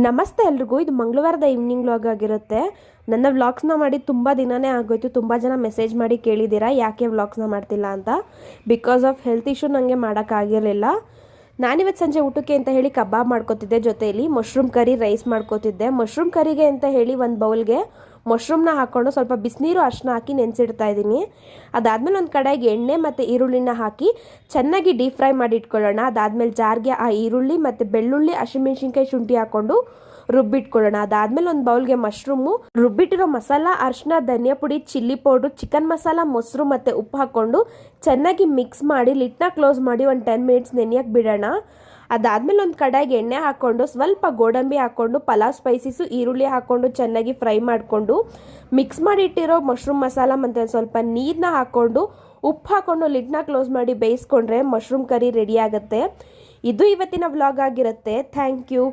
ನಮಸ್ತೆ ಎಲ್ರಿಗೂ. ಇದು ಮಂಗಳವಾರದ ಈವ್ನಿಂಗ್ ವ್ಲಾಗ್ ಆಗಿರುತ್ತೆ. ನನ್ನ ವ್ಲಾಗ್ಸ್ನ ಮಾಡಿ ತುಂಬ ದಿನನೇ ಆಗೋಯ್ತು. ತುಂಬ ಜನ ಮೆಸೇಜ್ ಮಾಡಿ ಕೇಳಿದ್ದೀರಾ ಯಾಕೆ ವ್ಲಾಗ್ಸ್ನ ಮಾಡ್ತಿಲ್ಲ ಅಂತ. ಬಿಕಾಸ್ ಆಫ್ ಹೆಲ್ತ್ ಇಶ್ಯೂ ನನಗೆ ಮಾಡೋಕ್ಕಾಗಿರಲಿಲ್ಲ. ನಾನಿವತ್ತು ಸಂಜೆ ಊಟಕ್ಕೆ ಅಂತ ಹೇಳಿ ಕಬಾಬ್ ಮಾಡ್ಕೋತಿದ್ದೆ, ಜೊತೆಯಲ್ಲಿ ಮಶ್ರೂಮ್ ಕರಿ ರೈಸ್ ಮಾಡ್ಕೋತಿದ್ದೆ. ಮಶ್ರೂಮ್ ಕರಿಗೆ ಅಂತ ಹೇಳಿ ಒಂದು ಬೌಲ್ಗೆ ಮಶ್ರೂಮ್ನ ಹಾಕ್ಕೊಂಡು ಸ್ವಲ್ಪ ಬಿಸಿನೀರು ಅರಿಶಿನ ಹಾಕಿ ನೆನೆಸಿಡ್ತಾ ಇದ್ದೀನಿ. ಅದಾದಮೇಲೆ ಒಂದು ಕಡೆಗೆ ಎಣ್ಣೆ ಮತ್ತು ಈರುಳ್ಳಿನ ಹಾಕಿ ಚೆನ್ನಾಗಿ ಡೀಪ್ ಫ್ರೈ ಮಾಡಿ ಇಟ್ಕೊಳ್ಳೋಣ. ಅದಾದಮೇಲೆ ಜಾರ್ಗೆ ಆ ಈರುಳ್ಳಿ ಮತ್ತು ಬೆಳ್ಳುಳ್ಳಿ, ಹಸಿಮೆಣ್ಸಿನ್ಕಾಯಿ, ಶುಂಠಿ ಹಾಕ್ಕೊಂಡು ರುಬ್ಬಿಟ್ಕೊಳ್ಳೋಣ. ಅದಾದಮೇಲೆ ಒಂದು ಬೌಲ್ಗೆ ಮಶ್ರೂಮು, ರುಬ್ಬಿಟ್ಟಿರೋ ಮಸಾಲ, ಅರಿಶಿನ, ಧನಿಯಾ ಪುಡಿ, ಚಿಲ್ಲಿ ಪೌಡ್ರು, ಚಿಕನ್ ಮಸಾಲ, ಮೊಸರು ಮತ್ತು ಉಪ್ಪು ಹಾಕ್ಕೊಂಡು ಚೆನ್ನಾಗಿ ಮಿಕ್ಸ್ ಮಾಡಿ ಲಿಡ್ನ ಕ್ಲೋಸ್ ಮಾಡಿ ಒಂದು 10 ಮಿನಿಟ್ಸ್ ನೆನೆಯಕ್ಕೆ ಬಿಡೋಣ. ಅದಾದಮೇಲೆ ಒಂದು ಕಡೆಗೆ ಎಣ್ಣೆ ಹಾಕ್ಕೊಂಡು ಸ್ವಲ್ಪ ಗೋಡಂಬಿ ಹಾಕ್ಕೊಂಡು ಪಲಾವ್ ಸ್ಪೈಸಿಸು, ಈರುಳ್ಳಿ ಹಾಕ್ಕೊಂಡು ಚೆನ್ನಾಗಿ ಫ್ರೈ ಮಾಡಿಕೊಂಡು ಮಿಕ್ಸ್ ಮಾಡಿ ಇಟ್ಟಿರೋ ಮಶ್ರೂಮ್ ಮಸಾಲ ಮತ್ತು ಸ್ವಲ್ಪ ನೀರನ್ನ ಹಾಕ್ಕೊಂಡು ಉಪ್ಪು ಹಾಕ್ಕೊಂಡು ಲಿಡ್ನ ಕ್ಲೋಸ್ ಮಾಡಿ ಬೇಯಿಸ್ಕೊಂಡ್ರೆ ಮಶ್ರೂಮ್ ಕರಿ ರೆಡಿ ಆಗುತ್ತೆ. ಇದು ಇವತ್ತಿನ ವ್ಲಾಗ್ ಆಗಿರುತ್ತೆ. Thank you.